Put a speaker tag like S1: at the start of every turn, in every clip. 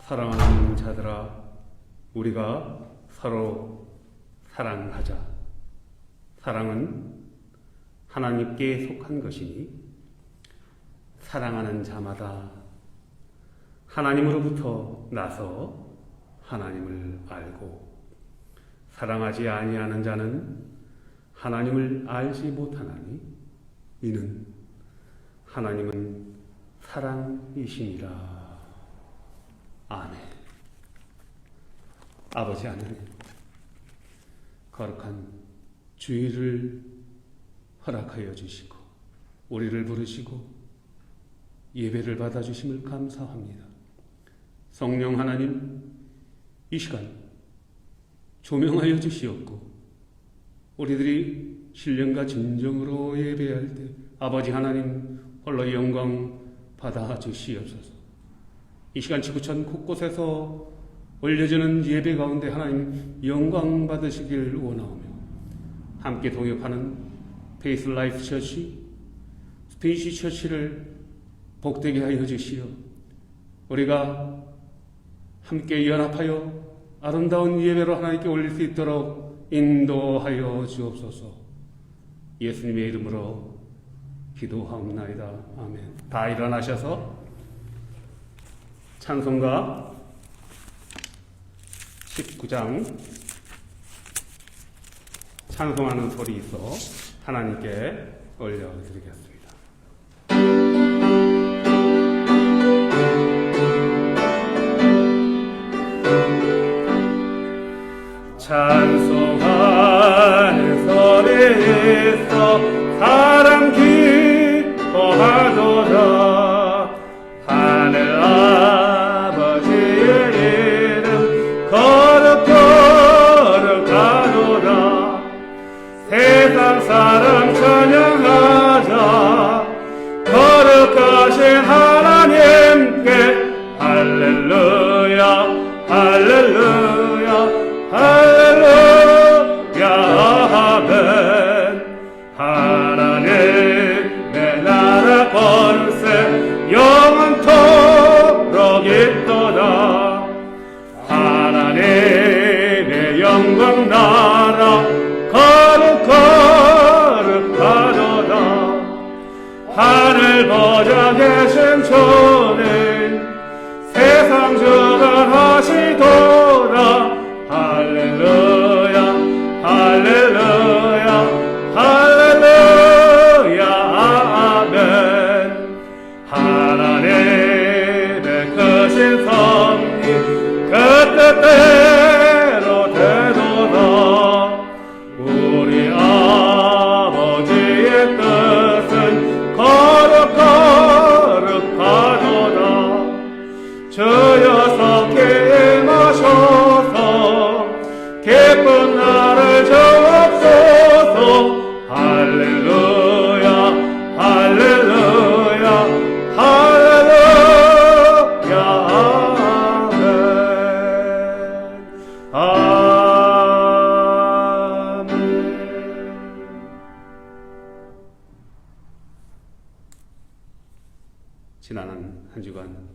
S1: 사랑하는 자들아, 우리가 서로 사랑하자. 사랑은 하나님께 속한 것이니 사랑하는 자마다 하나님으로부터 나서 하나님을 알고, 사랑하지 아니하는 자는 하나님을 알지 못하나니 이는 하나님은 사랑이시니라. 아멘. 아버지 하나님, 거룩한 주일을 허락하여 주시고 우리를 부르시고 예배를 받아주심을 감사합니다. 성령 하나님, 이 시간 조명하여 주시옵고 우리들이 신령과 진정으로 예배할 때 아버지 하나님 홀로 영광 받아 주시옵소서. 이 시간 지구촌 곳곳에서 올려지는 예배 가운데 하나님 영광 받으시길 원하오며, 함께 동역하는 페이스 라이프 처치, 스페이시 처치를 복되게 하여 주시어 우리가 함께 연합하여 아름다운 예배로 하나님께 올릴 수 있도록 인도하여 주옵소서. 예수님의 이름으로 기도하옵나이다. 아멘. 다 일어나셔서 찬송가 19장 찬송하는 소리 있어 하나님께 올려드리겠습니다. 찬송하는 소리 있어 사랑 기뻐하도다. 하늘 아버지의 이름 거룩거룩하도다. 세상 사람 찬양하자. 거룩하신 하나님께 할렐루야 할렐루야 할렐루야 아멘. 하나님의 나라 권세 영원토록 있도다. 하나님의 영광 나라 거룩거룩하도다. 하늘 보좌 계신 주님 세상 주관하시도다. 할렐루야 할렐루야 할렐루야 아멘. 하나님의 크신 섭리 그 뜻대로 되도다. 우리 아버지의 뜻은 거룩거룩하도다. 주여 속히 임하소서. 기쁜 나를 주옵소서. 할렐루야 할렐루야 할렐루야 아멘. 아멘. 지난 한 주간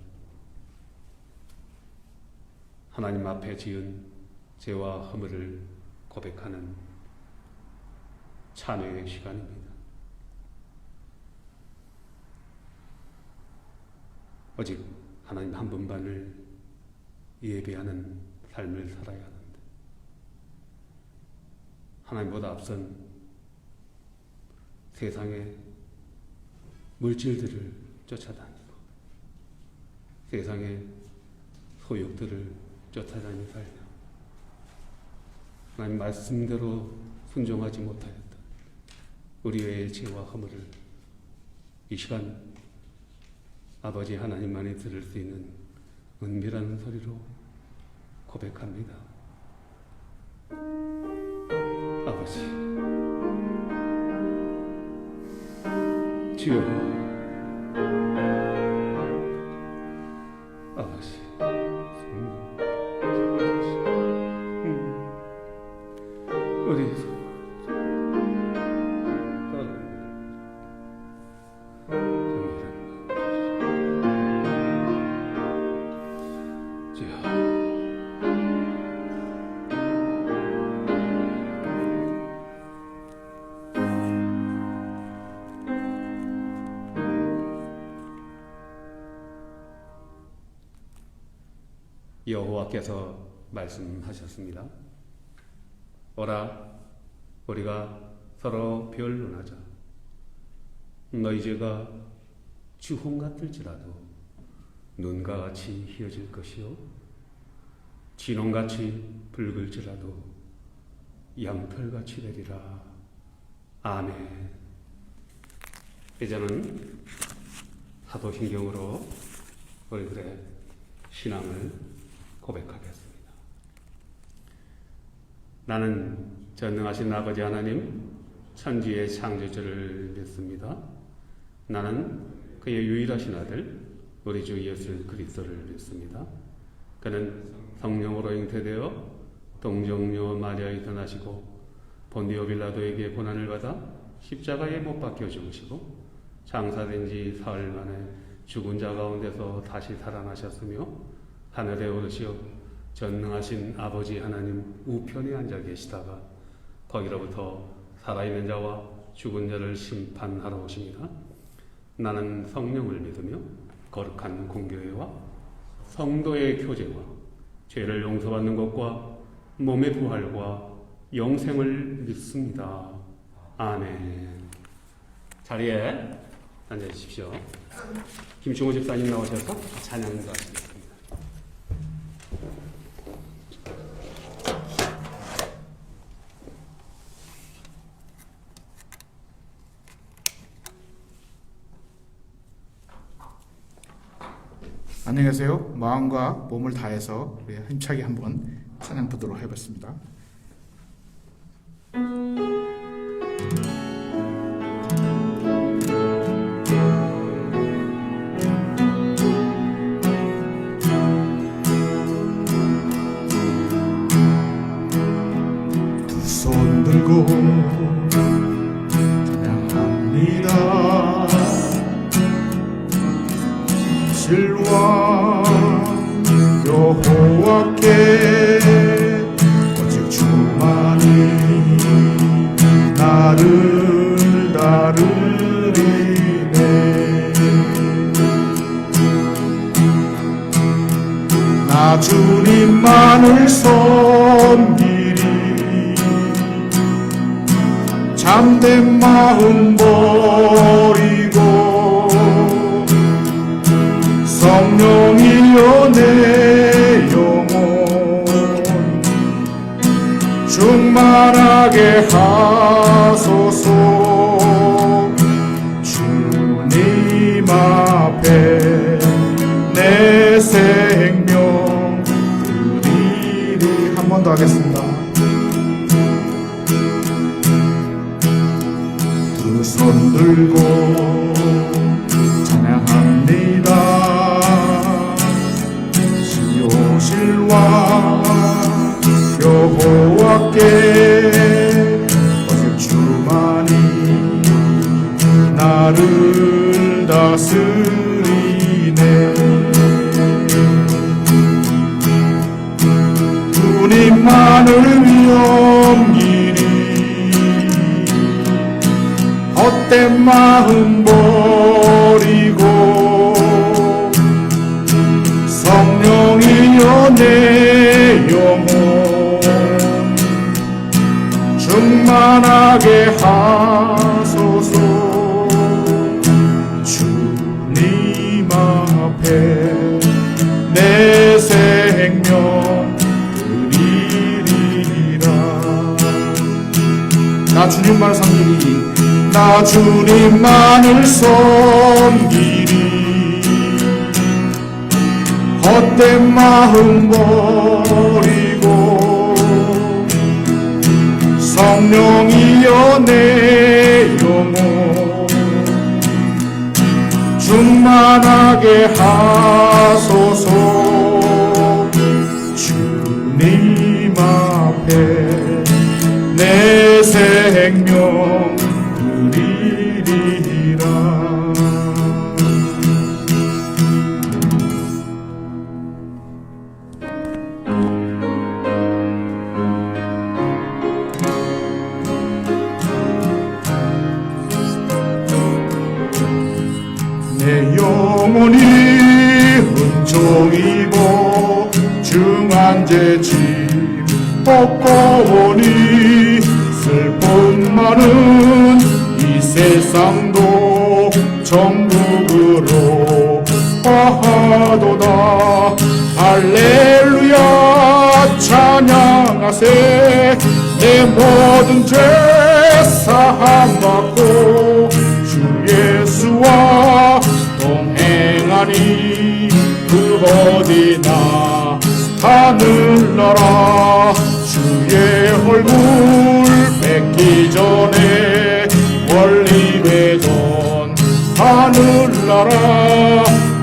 S1: 하나님 앞에 지은 죄와 허물을 고백하는 찬회의 시간입니다. 오직 하나님 한 분만을 예배하는 삶을 살아야 하는데, 하나님보다 앞선 세상의 물질들을 쫓아다니고 세상의 소욕들을 쫓아다니며 살며 하나님 말씀대로 순종하지 못하였던 우리의 죄와 허물을 이 시간 아버지 하나님만이 들을 수 있는 은밀한 소리로 고백합니다. 아버지, 주여, 아버지, 우리 주여 여호와께서 말씀하셨습니다. 오라, 우리가 서로 변론하자. 너희 죄가 주홍 같을지라도 눈과 같이 희어질 것이요 진홍같이 붉을지라도 양털같이 되리라. 아멘. 이제는 사도신경으로 우리들의 신앙을 고백하겠습니다. 나는 전능하신 아버지 하나님, 천지의 창조주를 믿습니다. 나는 그의 유일하신 아들 우리 주 예수 그리스도를 믿습니다. 그는 성령으로 잉태되어 동정녀 마리아에서 나시고 본디오 빌라도에게 고난을 받아 십자가에 못 박혀 죽으시고 장사된 지 사흘 만에 죽은 자 가운데서 다시 살아나셨으며 하늘에 오르시어 전능하신 아버지 하나님 우편에 앉아 계시다가 거기로부터 살아있는 자와 죽은 자를 심판하러 오십니다. 나는 성령을 믿으며 거룩한 공교회와 성도의 교제와 죄를 용서받는 것과 몸의 부활과 영생을 믿습니다. 아멘. 자리에 앉아주십시오. 김충호 집사님 나오셔서 찬양 인도하시겠습니다.
S2: 안녕하세요. 마음과 몸을 다해서 우리 힘차게 한번 찬양 부르도록 해봤습니다. 두 손 들고 찬양합니다. 실와 여호와께 오직 주만이 나를 따르리네. 나 주님만을 섬기리. 참된 마음 버리고 성령이여 내 영혼 충만하게 하소서. 주님 앞에 내 생명 드리리. 한 번 더 하겠습니다. 두 손 들고 찬양합니다. 시오실와 여호와께 오직 주만이 나를 다스리네. 주님만을 섬기리. 헛된 마음 버리고 성령이여 내 영혼 충만하게 하소서. 주님 앞에 내 생명 드리리라. 나 주님만을 섬기리. 나 주님만을 섬기리. 헛된 마음 버리고 성령이여 내 영혼 충만하게 하소서. 주님 앞에 내 생명 드리리라. 내 영혼이 은총입어 주 행한 죄짐 벗고 보니 슬픔 많은 이 세상도 천국으로 화하도다. 할렐루야 찬양하세. 내 모든 죄 사함 받고 주 예수와 동행하니 그 어디나 하늘나라 주의 얼굴 뵙기 전에 멀리 뵈던 하늘나라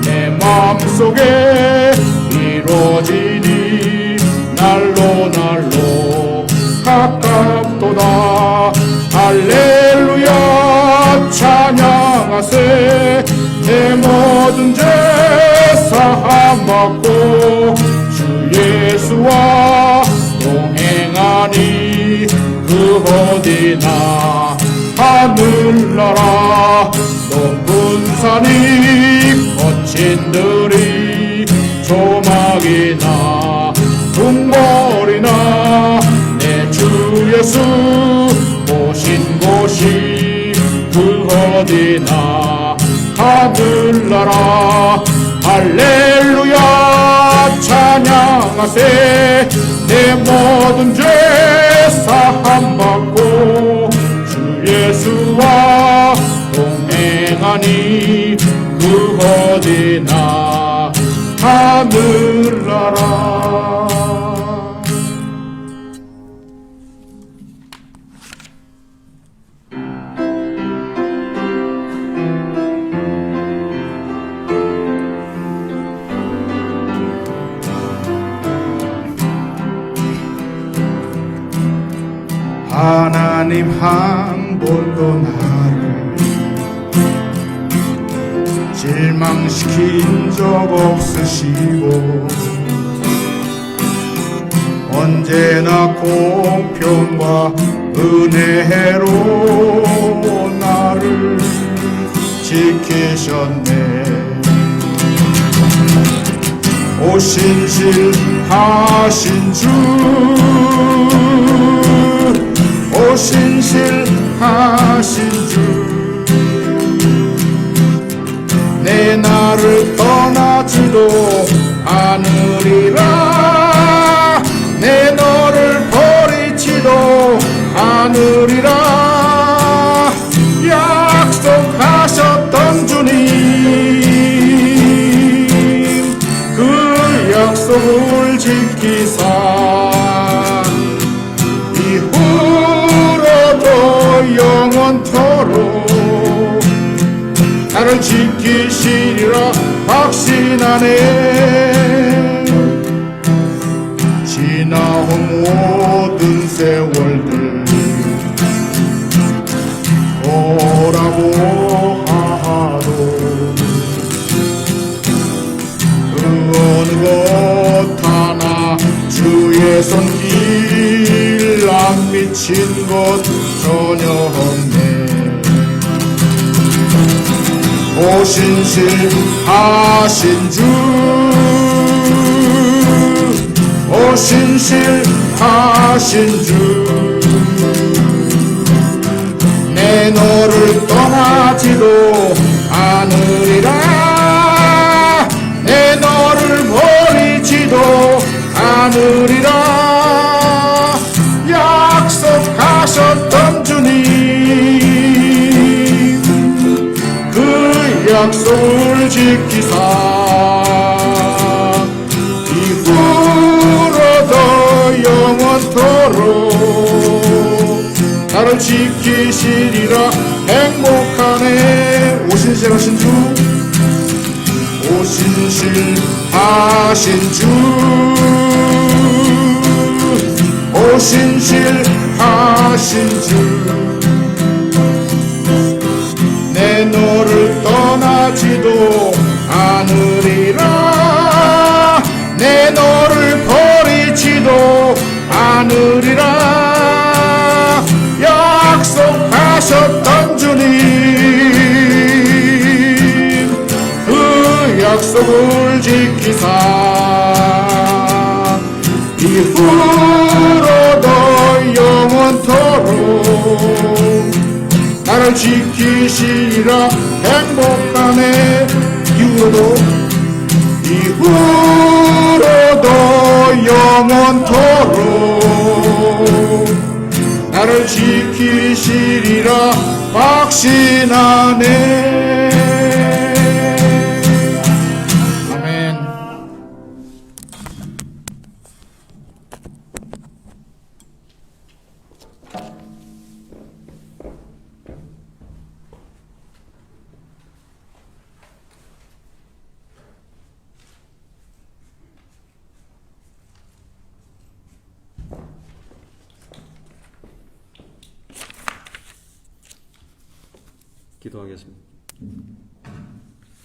S2: 내 맘속에 이루어지니 날로 날로 가깝도다. 할렐루야 찬양하세. 내 모든 죄 사함 받고 주 예수와 동행하니 그 어디나 하늘나라 높은 산이 거친 들이 조막이나 궁궐이나 내 주 예수 모신 곳이 그 어디나 하늘나라. 할렐루야 찬양하세. 내 모든 죄 사함 받고 주 예수와 동행하니 그 어디나 하늘나라. 하나님 한 번도 나를 실망시킨 적 없으시고 언제나 공평과 은혜로 나를 지키셨네. 오신실하신 주 오신실하신 주 내 나를 떠나지도 않으리라. 내 너를 버리지도 않으리라. 약속하셨던 주님 그 약속을 지키사 영원토록 나를 지키시리라 확신하네. 지나온 모든 세월들 돌아보아도 그 어느 것 하나 주의 손길 안 미친 것 전혀 없네. 오신실하신 주 오신실하신 주 내 너를 떠나지도 않으리라. 내 너를 버리지도 않으리라. 약속하셨던 주님 그 약속을 지키사 이후로도 영원토록 나를 지키시리라. 행복하네. 오신실하신 주 오신실하신 주 오신실하신 주 내 너를 떠나지도 않으리라. 내 너를 버리지도 않으리라. 약속하셨던 주님 그 약속을 지키사 이후로도 영원토록 나를 지키시리라. 행복하네. 이후로도 영원토록 나를 지키시리라 확신하네. 아멘.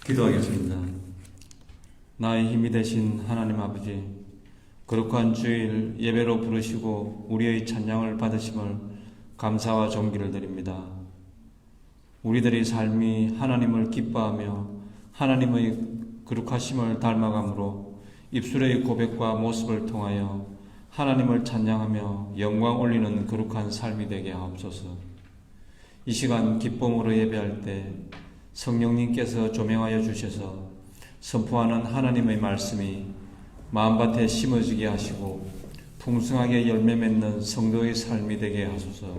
S3: 기도하겠습니다. 나의 힘이 되신 하나님 아버지, 거룩한 주일 예배로 부르시고 우리의 찬양을 받으심을 감사와 존귀를 드립니다. 우리들의 삶이 하나님을 기뻐하며 하나님의 거룩하심을 닮아감으로 입술의 고백과 모습을 통하여 하나님을 찬양하며 영광 올리는 거룩한 삶이 되게 하옵소서. 이 시간 기쁨으로 예배할 때 성령님께서 조명하여 주셔서 선포하는 하나님의 말씀이 마음밭에 심어지게 하시고 풍성하게 열매 맺는 성도의 삶이 되게 하소서.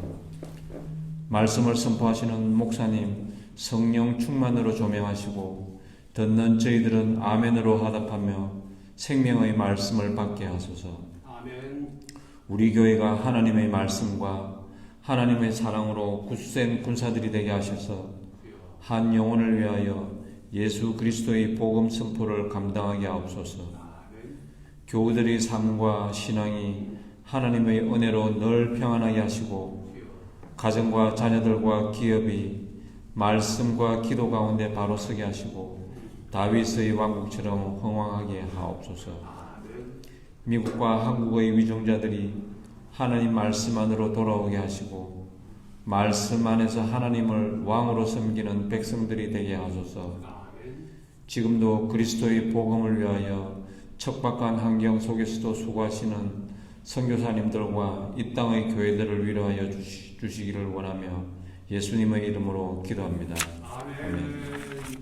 S3: 말씀을 선포하시는 목사님 성령 충만으로 조명하시고 듣는 저희들은 아멘으로 화답하며 생명의 말씀을 받게 하소서.
S1: 아멘.
S3: 우리 교회가 하나님의 말씀과 하나님의 사랑으로 굳센 군사들이 되게 하셔서 한 영혼을 위하여 예수 그리스도의 복음 선포를 감당하게 하옵소서. 교우들의 삶과 신앙이 하나님의 은혜로 늘 평안하게 하시고 가정과 자녀들과 기업이 말씀과 기도 가운데 바로 서게 하시고 다윗의 왕국처럼 흥왕하게 하옵소서. 미국과 한국의 위정자들이 하나님 말씀 안으로 돌아오게 하시고 말씀 안에서 하나님을 왕으로 섬기는 백성들이 되게 하소서. 지금도 그리스도의 복음을 위하여 척박한 환경 속에서도 수고하시는 선교사님들과 이 땅의 교회들을 위로하여 주시기를 원하며 예수님의 이름으로 기도합니다. 아멘.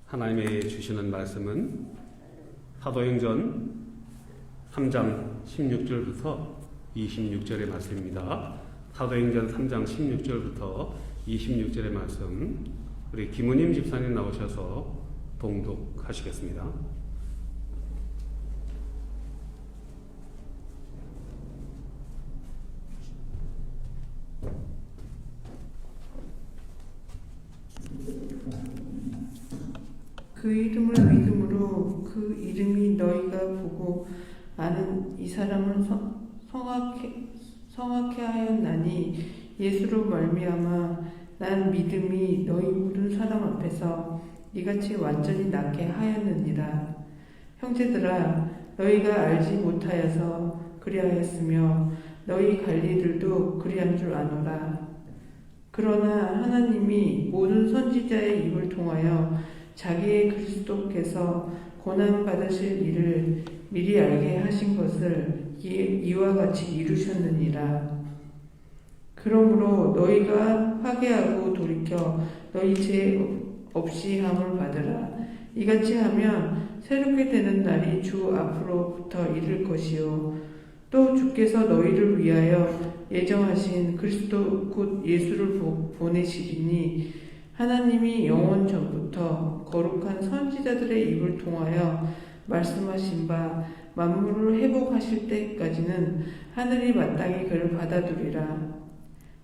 S1: 하나님이 주시는 말씀은 사도행전 3장 16절부터 26절의 말씀입니다. 사도행전 3장 16절부터 26절의 말씀, 우리 김은임 집사님 나오셔서 봉독하시겠습니다.
S4: 그 이름을 믿음으로 그 이름이 너희가 보고 아는 이 사람을 성악케 하였나니 예수로 말미암아 난 믿음이 너희 모든 사람 앞에서 이같이 완전히 낫게 하였느니라. 형제들아, 너희가 알지 못하여서 그리하였으며 너희 관리들도 그리한 줄 아노라. 그러나 하나님이 모든 선지자의 입을 통하여 자기의 그리스도께서 고난 받으실 일을 미리 알게 하신 것을 이와 같이 이루셨느니라. 그러므로 너희가 회개하고 돌이켜 너희 죄 없이 함을 받으라. 이같이 하면 새롭게 되는 날이 주 앞으로부터 이를 것이요 또 주께서 너희를 위하여 예정하신 그리스도 곧 예수를 보내시리니 하나님이 영원 전부터 거룩한 선지자들의 입을 통하여 말씀하신 바 만물을 회복하실 때까지는 하늘이 마땅히 그를 받아두리라.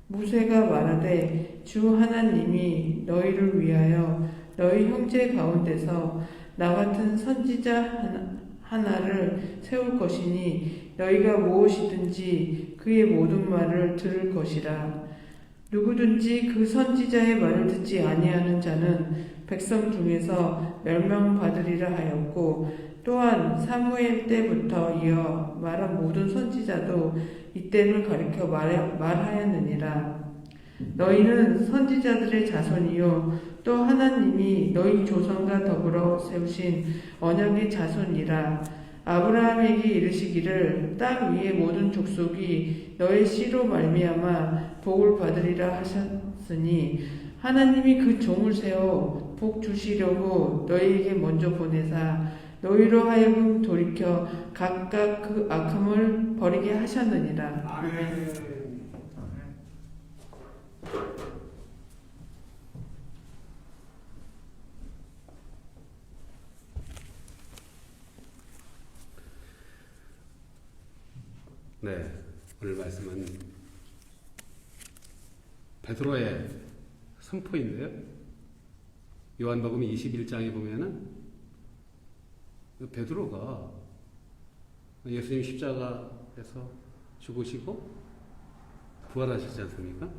S4: 모세가 말하되 주 하나님이 너희를 위하여 너희 형제 가운데서 나 같은 선지자 하나를 세울 것이니 너희가 무엇이든지 그의 모든 말을 들을 것이라. 누구든지 그 선지자의 말을 듣지 아니하는 자는 백성 중에서 멸망받으리라 하였고 또한 사무엘 때부터 이어 말한 모든 선지자도 이때를 가리켜 말하였느니라. 너희는 선지자들의 자손이요 또 하나님이 너희 조상과 더불어 세우신 언약의 자손이라. 아브라함에게 이르시기를 땅 위의 모든 족속이 너의 씨로 말미암아 복을 받으리라 하셨으니 하나님이 그 종을 세워 복 주시려고 너희에게 먼저 보내사 너희로 하여금 돌이켜 각각 그 악함을 버리게 하셨느니라.
S1: 아멘. 네, 오늘 말씀은 베드로의 선포인데요. 요한복음 21장에 보면은 베드로가 예수님 십자가에서 죽으시고 부활하셨지 않습니까?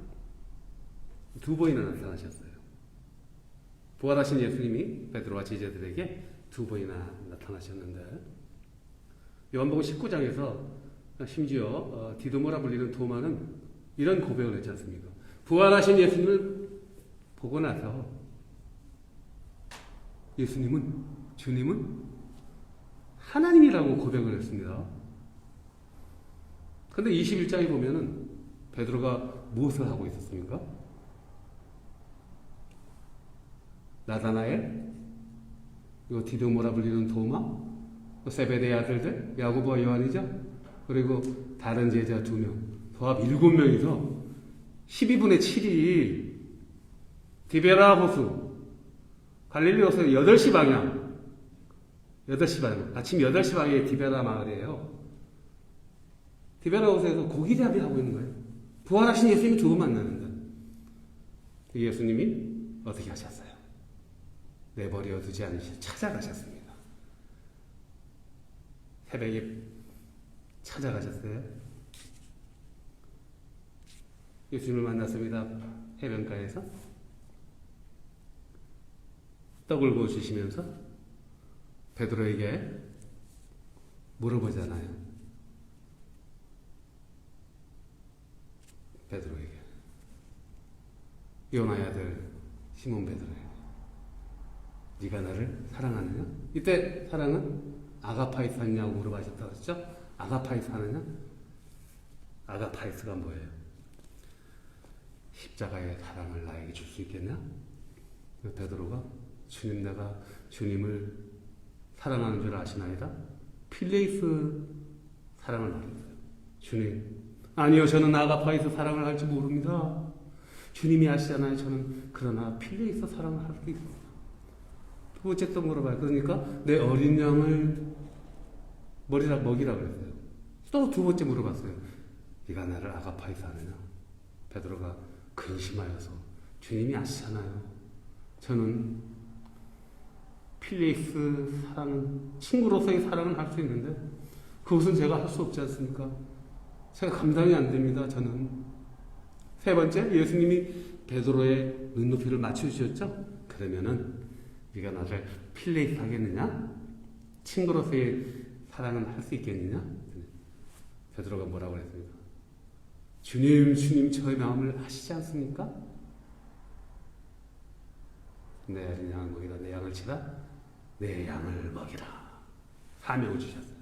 S1: 두 번이나 나타나셨어요. 부활하신 예수님이 베드로와 제자들에게 두 번이나 나타나셨는데 요한복음 19장에서 심지어 디도모라 불리는 도마는 이런 고백을 했지 않습니까? 부활하신 예수님을 보고 나서 주님은 하나님이라고 고백을 했습니다. 그런데 21장에 보면은 베드로가 무엇을 하고 있었습니까? 나다나엘, 그리고 디도모라 불리는 도마, 세베대의 아들들 야고보와 요한이죠. 그리고 다른 제자 2명, 도합 7명이서 12분의 7일 디베라 호수, 갈릴리 호수 8시 방향, 아침 8시 방향에 디베라 마을이에요. 디베라 호수에서 고기잡이 하고 있는 거예요. 부활하신 예수님이 두 번 만나는데 예수님이 어떻게 하셨어요? 내버려 두지 않으시고 찾아가셨습니다. 새벽에 찾아가셨어요. 예수님을 만났습니다. 해변가에서 떡을 구워주시면서 베드로에게 물어보잖아요. 베드로에게, 요나의 아들 시몬 베드로에게, 네가 나를 사랑하느냐? 이때 사랑은 아가파이스 하느냐고 물어보셨다고 했죠? 아가파이스 하느냐? 아가파이스가 뭐예요? 십자가의 사랑을 나에게 줄 수 있겠냐? 베드로가 주님, 내가 주님을 사랑하는 줄 아시나이다? 필레이스 사랑을 말했어요. 주님, 아니요, 저는 아가파이스 사랑을 할지 모릅니다. 주님이 아시잖아요. 저는 그러나 필레이스 사랑을 할 수 있습니다. 두 번째 또 물어봐요. 그러니까 내 어린 양을 먹이라고 그랬어요. 또 두 번째 물어봤어요. 네가 나를 아가파이스 하느냐? 베드로가 근심하여서 주님이 아시잖아요. 저는 필레이스 사랑은 친구로서의 사랑은 할 수 있는데 그것은 제가 할 수 없지 않습니까? 제가 감당이 안 됩니다. 저는. 세 번째, 예수님이 베드로의 눈높이를 맞춰주셨죠? 그러면은 네가 나를 필레이스 하겠느냐? 친구로서의 사랑은 할 수 있겠느냐? 베드로가 뭐라고 했습니까? 주님, 저의 마음을 아시지 않습니까? 내 어린 양을 먹이라, 내 양을 치라, 내 양을 먹이라. 사명을 주셨어요.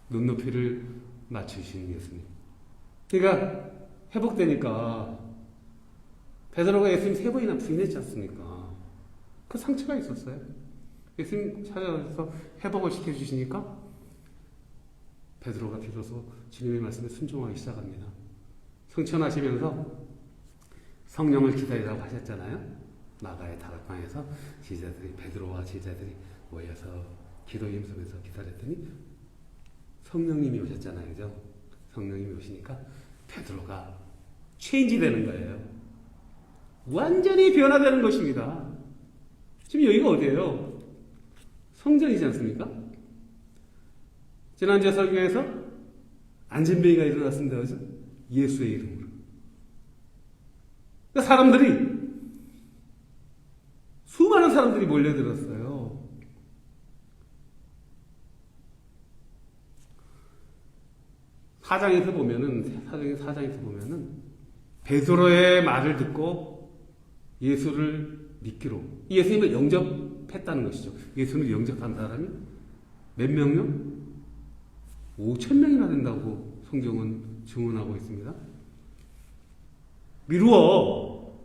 S1: 눈높이를 맞추신 예수님. 그러니까 회복되니까 베드로가 예수님 3번이나 부인했지 않습니까? 그 상처가 있었어요. 예수님 찾아가서 회복을 시켜주시니까 베드로가 비로소 주님의 말씀에 순종하기 시작합니다. 성천하시면서 성령을 기다리라고 하셨잖아요. 마가의 다락방에서 제자들이, 베드로와 제자들이 모여서 기도 임하면서 기다렸더니 성령님이 오셨잖아요. 그죠? 성령님이 오시니까 베드로가 체인지 되는 거예요. 완전히 변화되는 것입니다. 지금 여기가 어디예요? 성전이지 않습니까? 지난주에 설교에서 안진뱅이가 일어났습니다. 그죠? 예수의 이름으로. 수많은 사람들이 몰려들었어요. 사장에서 보면은 베드로의 말을 듣고 예수를 믿기로, 예수님을 영접했다는 것이죠. 예수를 영접한 사람이 몇 명요? 5,000명이나 된다고 성경은 증언하고 있습니다. 미루어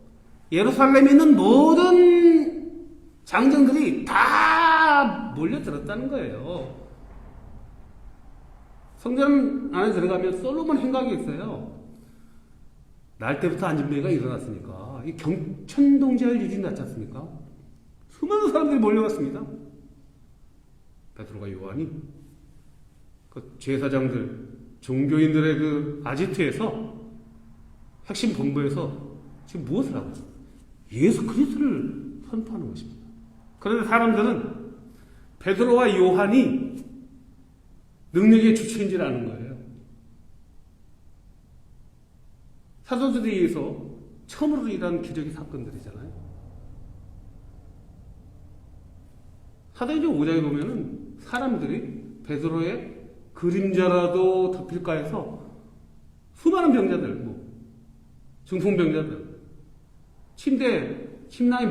S1: 예루살렘에 있는 모든 장정들이 다 몰려들었다는 거예요. 성전 안에 들어가면 솔로몬 행각이 있어요. 날 때부터 안진뱅이가 일어났으니까 이 경천동지할 일이 났지 않습니까? 수많은 사람들이 몰려왔습니다. 베드로가 요한이 그 제사장들, 종교인들의 그 아지트에서 핵심 본부에서 지금 무엇을 하고 있어요? 예수 그리스도를 선포하는 것입니다. 그런데 사람들은 베드로와 요한이 능력의 주체인 줄 아는 거예요. 사도들에 의해서 처음으로 일어난 기적의 사건들이잖아요. 사도행전 5장에 보면은 사람들이 베드로의 그림자라도 덮일까 해서 수많은 병자들, 중풍병자들, 침낭에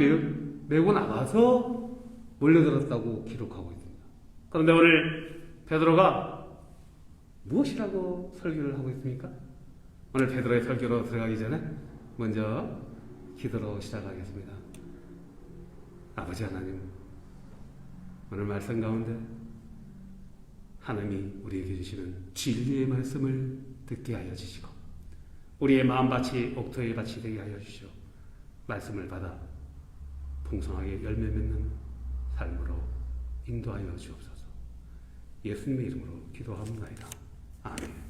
S1: 메고 나가서 몰려들었다고 기록하고 있습니다. 그런데 오늘 베드로가 무엇이라고 설교를 하고 있습니까? 오늘 베드로의 설교로 들어가기 전에 먼저 기도로 시작하겠습니다. 아버지 하나님, 오늘 말씀 가운데 하나님이 우리에게 주시는 진리의 말씀을 듣게 하여 주시고 우리의 마음밭이 옥토의 밭이 되게 하여 주시오. 말씀을 받아 풍성하게 열매 맺는 삶으로 인도하여 주옵소서. 예수님의 이름으로 기도합니다. 아멘.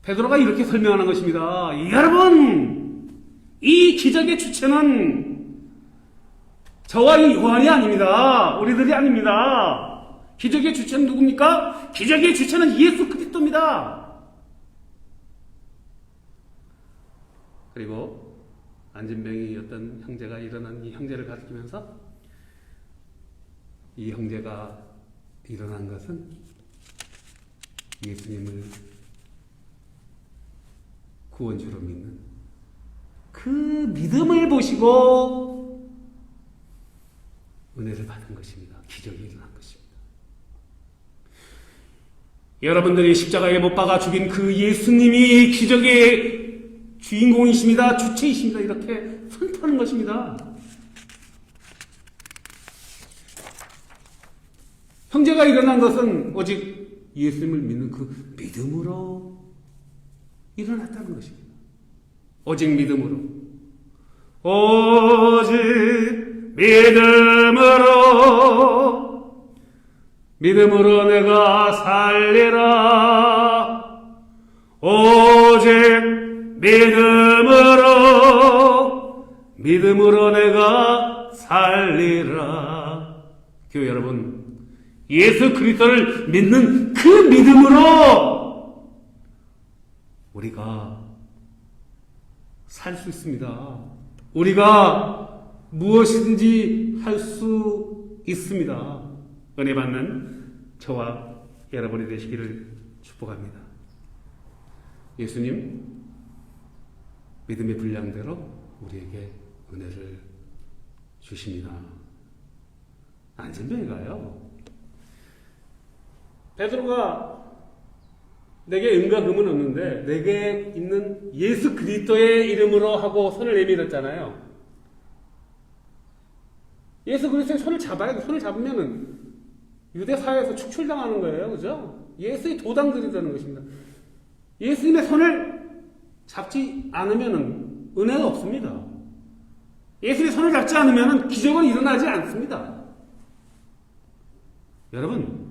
S1: 베드로가 이렇게 설명하는 것입니다. 여러분, 이 기적의 주체는 저와 이 요한이 아닙니다. 우리들이 아닙니다. 기적의 주체는 누굽니까? 기적의 주체는 예수 그리스도입니다. 그리고 안진뱅이였던 형제가 일어난 이 형제를 가리키면서 이 형제가 일어난 것은 예수님을 구원주로 믿는 그 믿음을 보시고 은혜를 받은 것입니다. 기적이 일어난 것입니다. 여러분들이 십자가에 못 박아 죽인 그 예수님이 기적의 주인공이십니다. 주체이십니다. 이렇게 선포하는 것입니다. 형제가 일어난 것은 오직 예수님을 믿는 그 믿음으로 일어났다는 것입니다. 오직 믿음으로. 오직 믿음으로 내가 살리라. 오직 믿음으로 내가 살리라. 교회 여러분, 예수 그리스도를 믿는 그 믿음으로 우리가 살 수 있습니다. 우리가 무엇이든지 할 수 있습니다. 은혜 받는 저와 여러분이 되시기를 축복합니다. 예수님, 믿음의 분량대로 우리에게 은혜를 주십니다. 안진뱅이가요, 베드로가 내게 은과 금은 없는데 내게 있는 예수 그리스도의 이름으로 하고 손을 내밀었잖아요. 예수 그리스도의 손을 잡아야 돼. 손을 잡으면은 유대 사회에서 축출당하는 거예요. 그죠? 예수의 도당들이 되는 것입니다. 예수님의 손을 잡지 않으면은 은혜가 없습니다. 예수의 손을 잡지 않으면은 기적은 일어나지 않습니다. 여러분,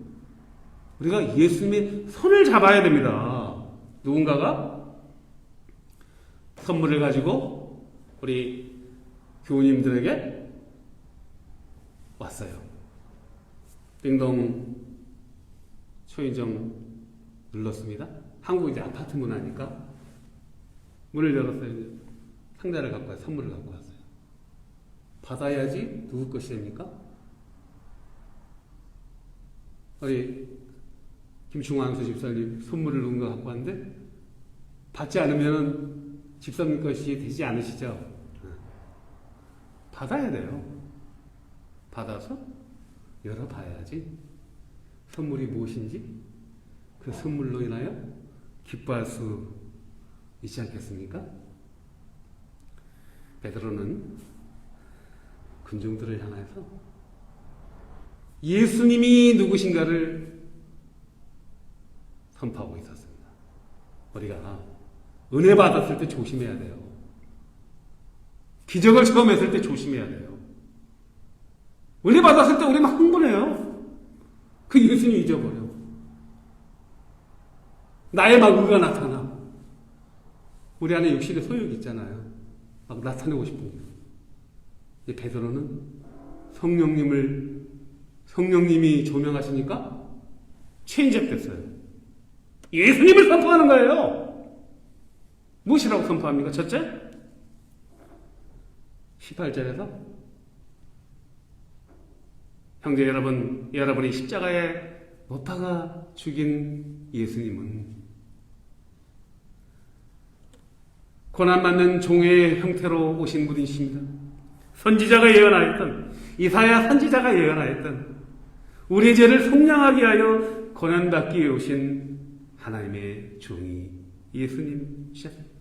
S1: 우리가 예수님의 손을 잡아야 됩니다. 누군가가 선물을 가지고 우리 교우님들에게 왔어요. 띵동 초인종 눌렀습니다. 한국 이제 아파트 문화니까 문을 열었어요. 이제 상자를 갖고 와요. 선물을 갖고 왔어요. 받아야지 누구 것이 됩니까? 우리 김충환수 집사님 선물을 누군가 갖고 왔는데 받지 않으면 집사님 것이 되지 않으시죠? 받아야 돼요. 받아서 열어봐야지 선물이 무엇인지 그 선물로 인하여 기뻐할 수 있지 않겠습니까? 베드로는 군중들을 향해서 예수님이 누구신가를 선포하고 있었습니다. 우리가 은혜 받았을 때 조심해야 돼요. 기적을 처음 했을 때 조심해야 돼요. 은혜 받았을 때 우리 막 흥분해요. 그 예수님 잊어버려. 나의 마구가 나타나. 우리 안에 육신의 소욕이 있잖아요. 막 나타내고 싶은 거. 베드로는 성령님이 조명하시니까 체인지업 됐어요. 예수님을 선포하는 거예요. 무엇이라고 선포합니까? 첫째, 18절에서 형제 여러분, 여러분이 십자가에 못 박아 죽인 예수님은 고난받는 종의 형태로 오신 분이십니다. 선지자가 예언하였던, 이사야 선지자가 예언하였던 우리의 죄를 속량하게 하여 고난받기 위해 오신 하나님의 종이 예수님이셨습니다.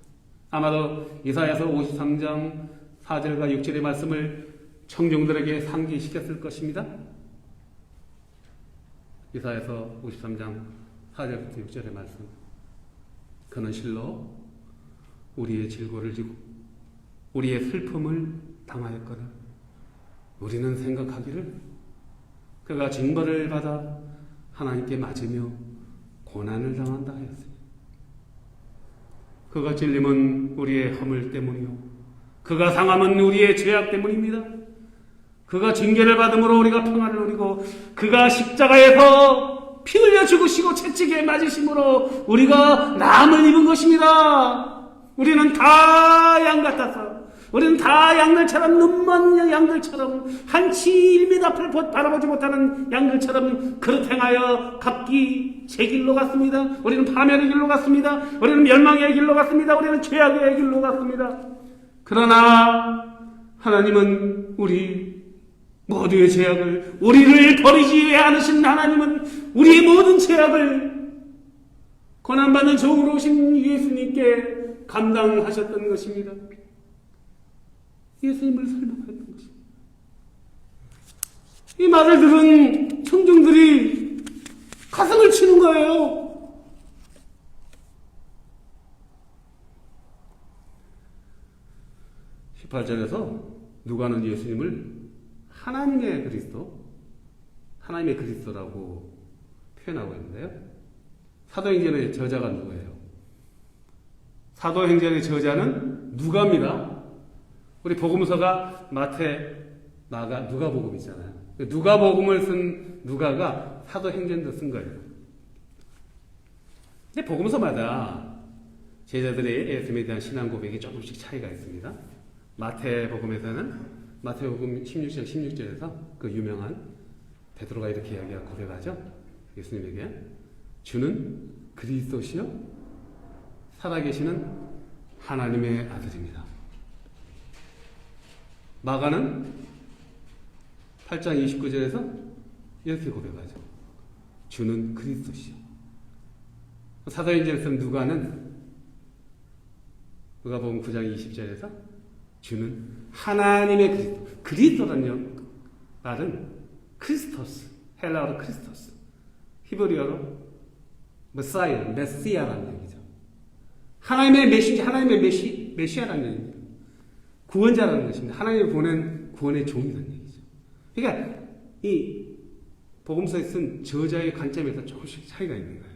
S1: 아마도 이사야서 53장 4절과 6절의 말씀을 청중들에게 상기시켰을 것입니다. 이사야서 53장 4절부터 6절의 말씀. 그는 실로 우리의 질고를 지고 우리의 슬픔을 당하였거늘 우리는 생각하기를 그가 징벌을 받아 하나님께 맞으며 고난을 당한다 하였으니 그가 찔림은 우리의 허물 때문이요 그가 상함은 우리의 죄악 때문입니다. 그가 징계를 받음으로 우리가 평안을 누리고 그가 십자가에서 피 흘려 죽으시고 채찍에 맞으심으로 우리가 나음을 입은 것입니다. 우리는 다 양 같아서 우리는 다 양들처럼 눈먼 양들처럼 한치 1m 앞을 바라보지 못하는 양들처럼 그릇 행하여 각기 제 길로 갔습니다. 우리는 파멸의 길로 갔습니다. 우리는 멸망의 길로 갔습니다. 우리는 죄악의 길로 갔습니다. 그러나 하나님은 우리 모두의 죄악을 우리를 버리지 않으신 하나님은 우리의 모든 죄악을 고난받는 종으로 오신 예수님께 감당하셨던 것입니다. 예수님을 설명했던 것입니다. 이 말을 들은 청중들이 가슴을 치는 거예요. (18절에서) 누가는 예수님을 하나님의 그리스도라고 표현하고 있는데요. 사도행전의 저자가 누구예요? 사도행전의 저자는 누가입니다. 우리 복음서가 마태, 마가, 누가복음이잖아요. 누가복음을 쓴 누가가 사도행전도 쓴 거예요. 근데 복음서마다 제자들의 예수님에 대한 신앙 고백이 조금씩 차이가 있습니다. 마태복음에서는 마태복음 16장 16절에서 그 유명한 베드로가 이렇게 고백하죠. 예수님에게 주는 그리스도시요 살아계시는 하나님의 아들입니다. 마가는 8장 29절에서 이렇게 고백하죠. 주는 그리스도시요. 사도행전에서 누가복음 9장 20절에서 주는 하나님의 그리스도라는 말은 크리스토스, 헬라어로 크리스토스, 히브리어로 메시아라는 얘기죠. 하나님의 메시아라는 얘기입니다. 구원자라는 것입니다. 하나님이 보낸 구원의 종이라는 얘기죠. 그러니까 이 복음서에 쓴 저자의 관점에서 조금씩 차이가 있는 거예요.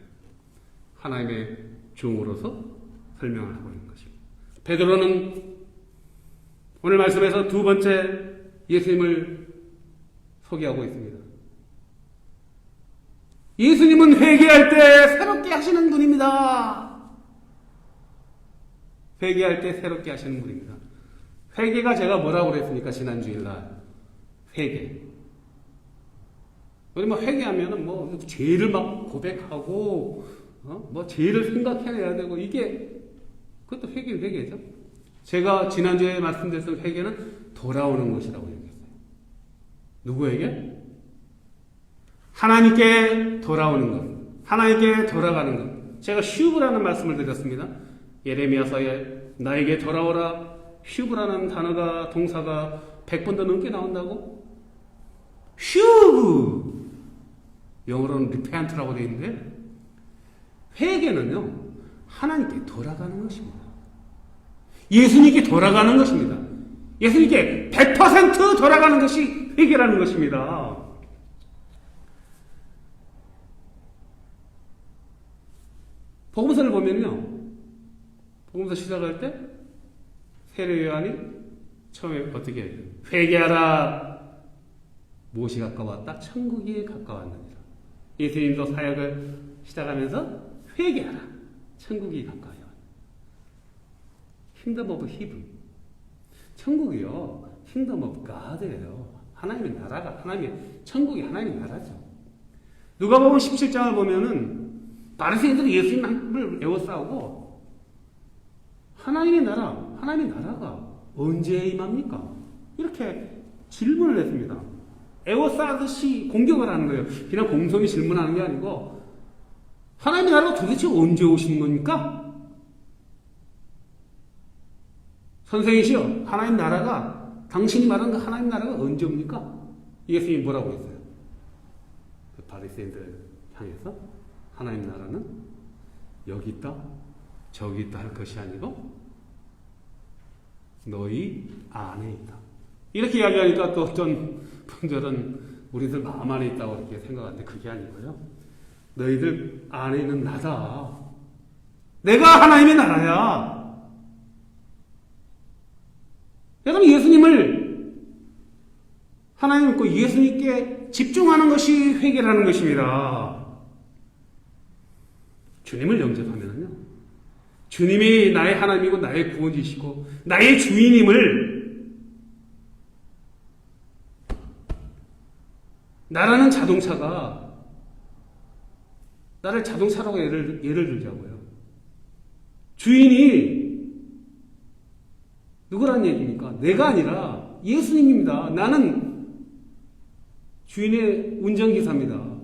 S1: 하나님의 종으로서 설명을 하고 있는 것입니다. 베드로는 오늘 말씀에서 두 번째 예수님을 소개하고 있습니다. 예수님은 회개할 때 새롭게 하시는 분입니다. 회개할 때 새롭게 하시는 분입니다. 회개가 제가 뭐라고 그랬습니까? 지난 주일날. 회개. 우리 뭐 회개하면은 뭐 죄를 막 고백하고, 뭐 죄를 생각해내야 되고, 이게, 그것도 회개죠. 제가 지난주에 말씀드렸던 회개는 돌아오는 것이라고 얘기했어요. 누구에게? 하나님께 돌아오는 것. 하나님께 돌아가는 것. 제가 슈브라는 말씀을 드렸습니다. 예레미야서에 나에게 돌아오라. 슈브라는 단어가, 동사가 100번 더 넘게 나온다고? 슈브! 영어로는 repent라고 되어 있는데, 회개는요, 하나님께 돌아가는 것입니다. 예수님께 돌아가는 것입니다. 예수님께 100% 돌아가는 것이 회개라는 것입니다. 복음서를 보면요, 복음서 시작할 때 세례 요한이 처음에 어떻게 해요? 회개하라. 무엇이 가까웠다? 천국이 가까웠느니라. 예수님도 사역을 시작하면서 회개하라. 천국이 가까워요. 킹덤 오브 히븐. 천국이요, 킹덤 오브 가드예요. 하나님의 나라가, 하나님의 천국이 하나님의 나라죠. 누가복음 17장을 보면은 바리새인들이 예수님을 에워싸우고, 하나님의 나라가 언제 임합니까? 이렇게 질문을 했습니다. 에워싸듯이 공격을 하는 거예요. 그냥 공손히 질문하는 게 아니고, 하나님의 나라가 도대체 언제 오시는 겁니까? 선생이시여, 하나님 나라가, 당신이 말하는 그 하나님 나라가 언제 옵니까? 예수님이 뭐라고 했어요? 그 바리새인들 향해서 하나님 나라는 여기 있다, 저기 있다 할 것이 아니고 너희 안에 있다. 이렇게 이야기하니까 또 어떤 분들은 우리들 마음 안에 있다고 이렇게 생각하는데 그게 아니고요. 너희들 안에 있는 나다. 내가 하나님의 나라야. 여러분, 예수님을 하나님 믿고 예수님께 집중하는 것이 회개라는 것입니다. 주님을 영접하면요, 주님이 나의 하나님이고 나의 구원이시고 나의 주인임을, 나라는 자동차가, 나를 자동차라고 예를 들자고요. 주인이 누구란 얘기입니까? 내가 아니라 예수님입니다. 나는 주인의 운전기사입니다.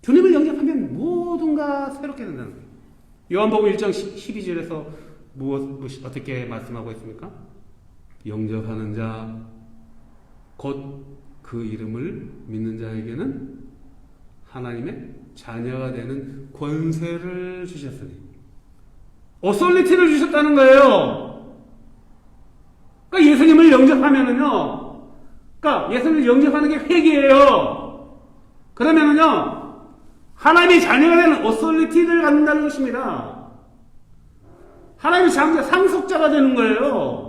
S1: 주님을 영접하면 모든가 새롭게 된다는 거예요. 요한복음 1장 12절에서 어떻게 말씀하고 있습니까? 영접하는 자, 곧 그 이름을 믿는 자에게는 하나님의 자녀가 되는 권세를 주셨으니, 어설리티를 주셨다는 거예요. 그러니까 예수님을 영접하면은요, 그러니까 예수님을 영접하는 게 회개예요. 그러면은요, 하나님의 자녀가 되는 어설리티를 갖는다는 것입니다. 하나님의 자녀, 상속자가 되는 거예요.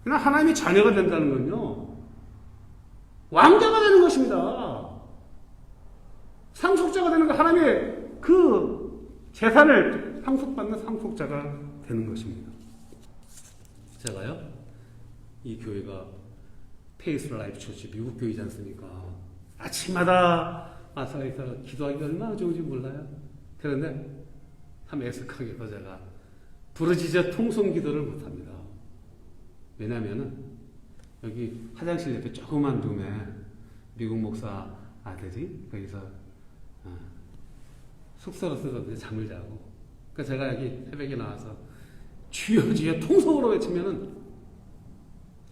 S1: 그냥 하나님의 자녀가 된다는 건요, 왕자가 되는 것입니다. 상속자가 되는 거, 하나님의 그 재산을 상속받는 상속자가 되는 것입니다. 제가요, 이 교회가 페이스 라이프 처치, 미국 교회지 않습니까? 아침마다 와서 기도하기 얼마나 좋은지 몰라요. 그런데 참 애석하게도 제가 부르짖어 통성 기도를 못합니다. 왜냐면은 여기 화장실 옆에 조그만 룸에 미국 목사 아들이 거기서 숙소로 쓰거든요. 잠을 자고. 그러니까 제가 여기 새벽에 나와서 주여 주여 통성으로 외치면은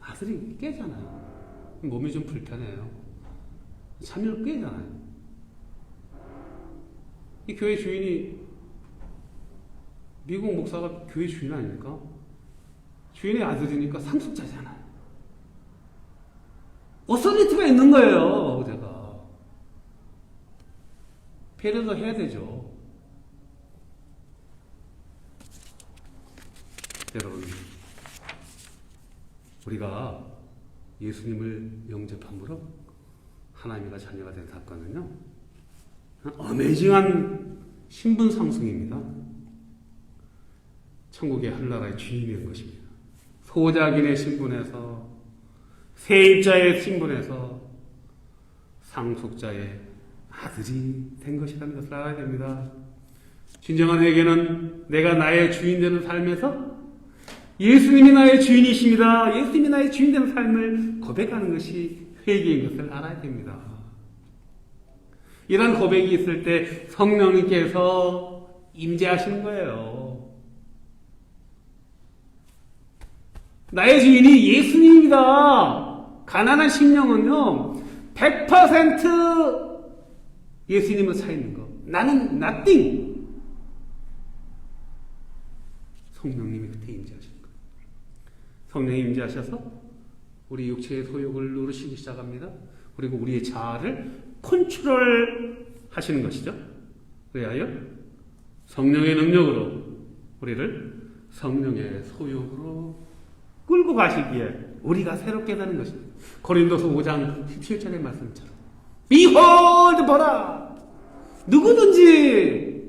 S1: 아들이 깨잖아요. 몸이 좀 불편해요. 잠을 깨잖아요. 이 교회 주인이, 미국 목사가 교회 주인 아닙니까? 주인의 아들이니까 상속자잖아요. 어서리티가 있는 거예요, 제가. 배려도 해야 되죠. 여러분, 우리가 예수님을 영접함으로 하나님과 자녀가 된 사건은요, 어메이징한 신분 상승입니다. 천국의 한나라의 주인이 된 것입니다. 소작인의 신분에서 세입자의 신분에서 상속자의 아들이 된 것이라는 것을 알아야 됩니다. 진정한 회개는 내가 나의 주인 되는 삶에서 예수님이 나의 주인이십니다. 예수님이 나의 주인 되는 삶을 고백하는 것이 회개인 것을 알아야 됩니다. 이런 고백이 있을 때 성령님께서 임재하시는 거예요. 나의 주인이 예수님입니다. 가난한 심령은요, 100% 예수님을 차 있는 거. 나는 nothing. 성령님이 그때 임재하시는 거예요. 성령이 임재하셔서 우리 육체의 소욕을 누르시기 시작합니다. 그리고 우리의 자아를 컨트롤 하시는 것이죠. 그리하여 성령의 능력으로 우리를 성령의 소욕으로 끌고 가시기에 우리가 새롭게 되는 것입니다. 고린도서 5장 17절의 말씀처럼 Behold, 보라! 누구든지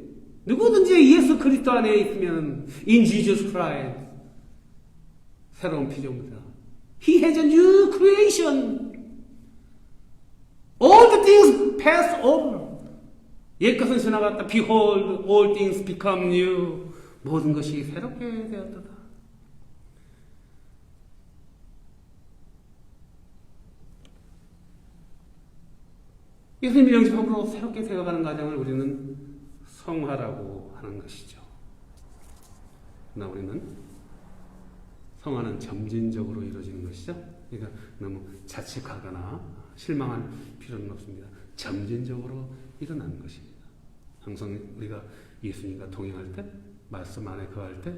S1: 예수 그리스도 안에 있으면 in Jesus Christ 새로운 피조물이다. He has a new creation. All the things pass over. 옛것은 지나갔다. Behold, all things become new. 모든 것이 새롭게 되었다. 예수님의 영접함으로 새롭게 되어가는 과정을 우리는 성화라고 하는 것이죠. 그러나 우리는 성화는 점진적으로 이루어지는 것이죠. 그러니까 너무 자책하거나 실망할 필요는 없습니다. 점진적으로 일어나는 것입니다. 항상 우리가 예수님과 동행할 때, 말씀 안에 거할 때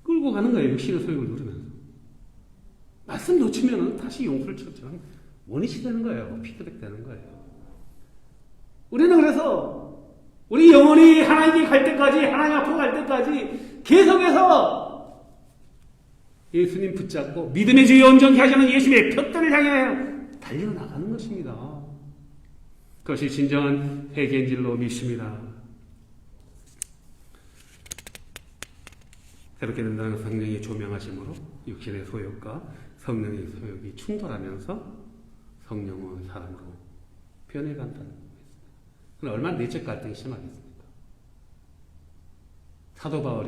S1: 끌고 가는 거예요. 육신의 소욕을 누리면서. 말씀 놓치면 다시 용수를 쳐처럼 원위치 되는 거예요. 피드백 되는 거예요. 우리는 그래서 우리 영혼이 하나님께 갈 때까지, 하나님 앞으로 갈 때까지 계속해서 예수님 붙잡고 믿음의 주여 온전히 하시는 예수님의 푯대를 향해 달려나가는 것입니다. 그것이 진정한 회개인 줄로 믿습니다. 새롭게 된다는 성령의 조명하심으로 육신의 소욕과 성령의 소욕이 충돌하면서 성령의 사람으로 변해간다는 겁니다. 그럼 얼마나 내적 갈등이 심하겠습니까? 사도 바울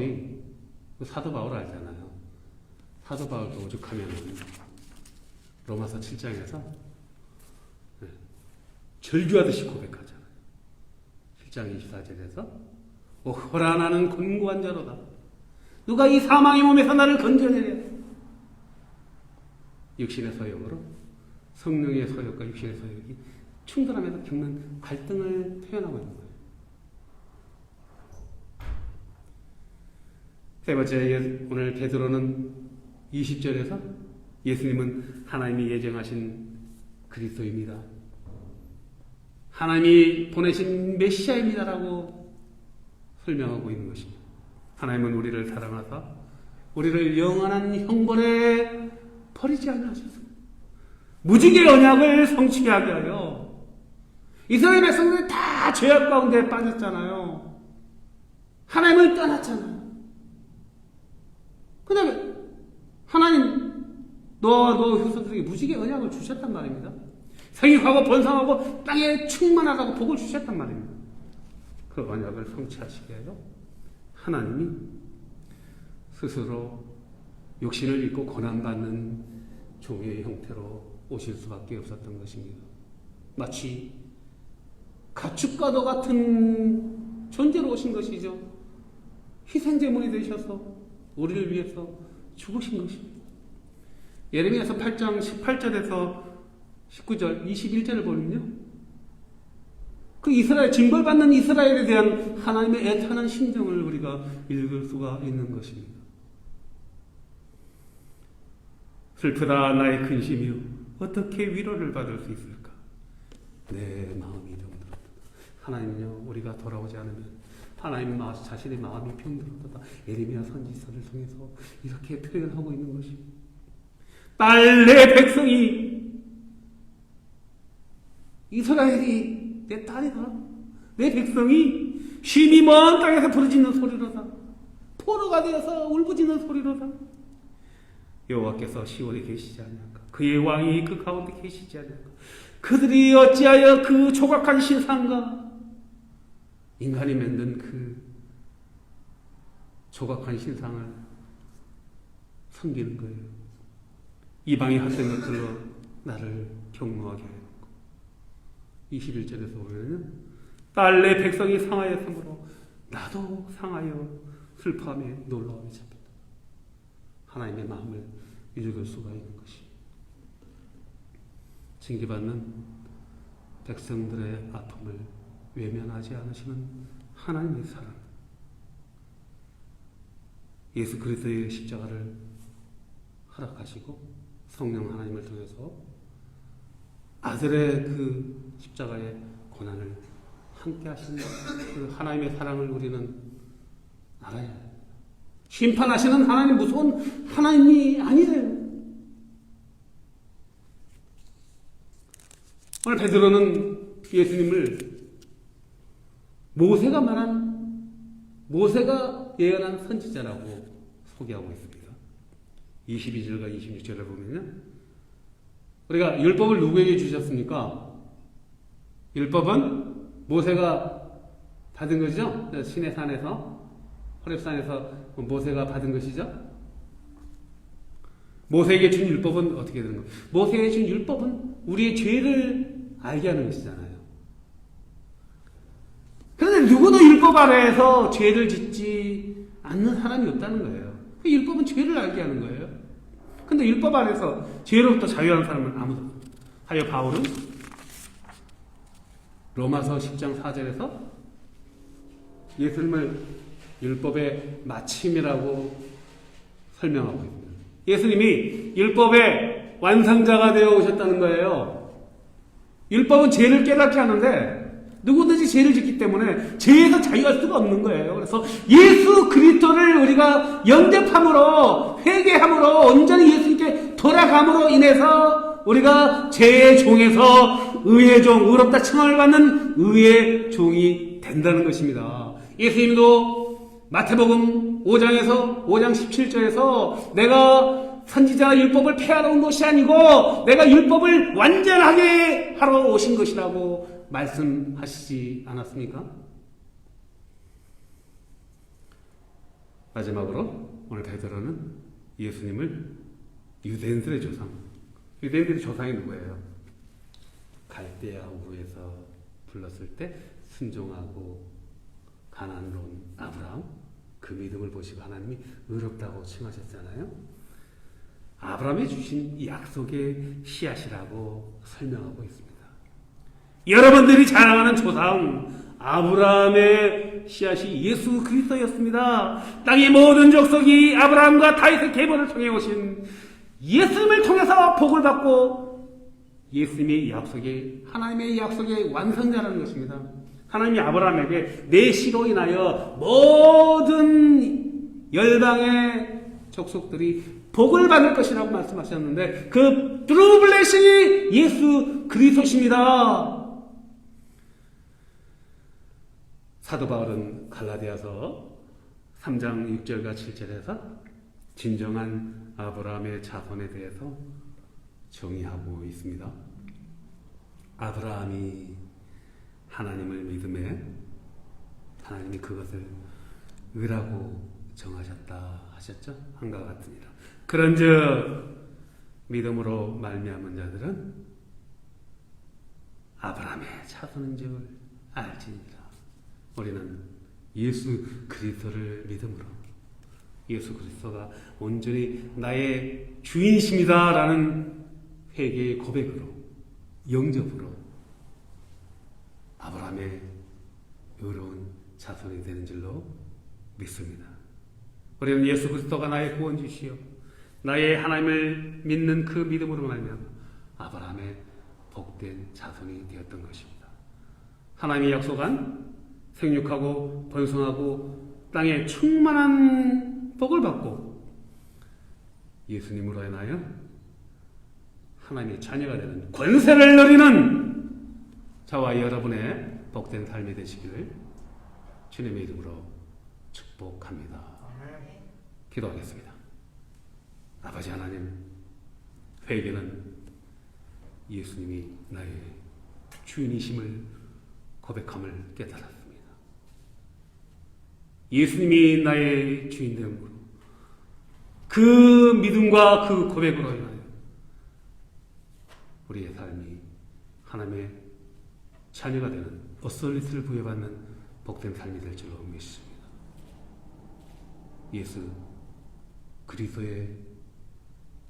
S1: 알잖아요. 사도 바울도 오죽하면 로마서 7장에서 절규하듯이 고백하잖아요. 7장 24절에서 호라나는 곤고한 자로다. 누가 이 사망의 몸에서 나를 건져내랴. 육신의 소욕으로 성령의 소욕과 육신의 소욕이 충돌하면서 겪는 갈등을 표현하고 있는 거예요. 세 번째, 오늘 베드로는 20절에서 예수님은 하나님이 예정하신 그리스도입니다. 하나님이 보내신 메시아입니다라고 설명하고 있는 것입니다. 하나님은 우리를 사랑하사 우리를 영원한 형벌에 버리지 않으셨습니다. 무지개 언약을 성취하게 하여 이스라엘 백성들이 다 죄악 가운데 빠졌잖아요. 하나님을 떠났잖아요. 그 다음에 하나님 너와 너 후손들에게 무지개 언약을 주셨단 말입니다. 생육하고 번성하고 땅에 충만하다고 복을 주셨단 말입니다. 그 언약을 성취하시게 해요. 하나님이 스스로 육신을 입고 고난받는 종의 형태로 오실 수밖에 없었던 것입니다. 마치 가축과도 같은 존재로 오신 것이죠. 희생제물이 되셔서 우리를 위해서 죽으신 것입니다. 예레미야서 8장 18절에서 19절, 21절을 보면요. 그 이스라엘, 징벌받는 이스라엘에 대한 하나님의 애타는 심정을 우리가 읽을 수가 있는 것입니다. 슬프다 나의 근심이요. 어떻게 위로를 받을 수 있을까? 내 마음이 병들었다. 하나님은요, 우리가 돌아오지 않으면 하나님 자신의 마음이 병들었다. 예레미야 선지서를 통해서 이렇게 표현하고 있는 것입니다. 딸, 내 백성이 이스라엘이 내 딸이다. 내 백성이 쉼이 먼 땅에서 부르짖는 소리로다. 포로가 되어서 울부짖는 소리로다. 여호와께서 시온에 계시지 않냐까. 그의 왕이 그 가운데 계시지 않냐까. 그들이 어찌하여 그 조각한 신상과 인간이 만든 그 조각한 신상을 섬기는 거예요. 이방이 헛된 것들로 나를 경노하게 하였고 21절에서 보면 딸 내 백성이 상하였으므로 나도 상하여 슬퍼하며 놀라움이 잡혔다. 하나님의 마음을 읽을 수가 있는 것이 징계받는 백성들의 아픔을 외면하지 않으시는 하나님의 사랑, 예수 그리스도의 십자가를 허락하시고 성령 하나님을 통해서 아들의 그 십자가의 고난을 함께 하시는 그 하나님의 사랑을 우리는 알아야 해요. 심판하시는 하나님 무서운 하나님이 아니래요. 오늘 베드로는 예수님을 모세가 예언한 선지자라고 소개하고 있습니다. 22절과 26절을 보면요. 우리가 율법을 누구에게 주셨습니까? 율법은 모세가 받은 것이죠. 시내 산에서 호렙산에서 모세가 받은 것이죠. 모세에게 준 율법은 어떻게 되는 거예요? 모세에게 준 율법은 우리의 죄를 알게 하는 것이잖아요. 그런데 누구도 율법 아래에서 죄를 짓지 않는 사람이 없다는 거예요. 그 율법은 죄를 알게 하는 거예요. 근데 율법 아래에서 죄로부터 자유한 사람은 아무도 없어요. 하여 바울은 로마서 10장 4절에서 예수님을 율법의 마침이라고 설명하고 있습니다. 예수님이 율법의 완성자가 되어 오셨다는 거예요. 율법은 죄를 깨닫게 하는데 누구든지 죄를 짓기 때문에 죄에서 자유할 수가 없는 거예요. 그래서 예수 그리스도를 우리가 영접함으로, 회개함으로, 온전히 예수님께 돌아감으로 인해서 우리가 죄의 종에서 의의 종, 의롭다 칭함을 받는 의의 종이 된다는 것입니다. 예수님도 마태복음 5장 17절에서 내가 선지자나 율법을 폐하러 온 것이 아니고 내가 율법을 완전하게 하러 오신 것이라고 말씀하시지 않았습니까? 마지막으로 오늘 베드로는 예수님을 유대인들의 조상, 유대인들의 조상이 누구예요? 갈대아 우에서 불렀을 때 순종하고 가나안으로 온 아브라함, 그 믿음을 보시고 하나님이 의롭다고 칭하셨잖아요. 아브라함이 주신 이 약속의 씨앗이라고 설명하고 있습니다. 여러분들이 자랑하는 조상 아브라함의 씨앗이 예수 그리스도였습니다. 땅의 모든 족속이 아브라함과 다윗의 계보를 통해 오신 예수님을 통해서 복을 받고 예수님의 약속의, 하나님의 약속의 완성자라는 것입니다. 하나님이 아브라함에게 내 씨로 인하여 모든 열방의 족속들이 복을 받을 것이라고 말씀하셨는데 그 트루 블레싱이 예수 그리스도십니다. 사도 바울은 갈라디아서 3장 6절과 7절에서 진정한 아브라함의 자손에 대해서 정의하고 있습니다. 아브라함이 하나님을 믿음에 하나님이 그것을 의라고 정하셨다 하셨죠? 한과 같으니라. 그런즉 믿음으로 말미암은 자들은 아브라함의 자손인 줄 알지니라. 우리는 예수 그리스도를 믿음으로 예수 그리스도가 온전히 나의 주인이십니다라는 회개의 고백으로 영접으로 아브라함의 의로운 자손이 되는 줄로 믿습니다. 우리는 예수 그리스도가 나의 구원주시요 나의 하나님을 믿는 그 믿음으로 말미암아 아브라함의 복된 자손이 되었던 것입니다. 하나님이 약속한 생육하고 번성하고 땅에 충만한 복을 받고 예수님으로 인하여 하나님의 자녀가 되는 권세를 누리는 저와 여러분의 복된 삶이 되시기를 주님의 이름으로 축복합니다. 기도하겠습니다. 아버지 하나님, 회개는 예수님이 나의 주인이심을 고백함을 깨달았습니다. 예수님이 나의 주인됨으로 그 믿음과 그 고백으로 인하여 우리의 삶이 하나님의 자녀가 되는 어설릿을 부여받는 복된 삶이 될 줄로 믿습니다. 예수 그리스도의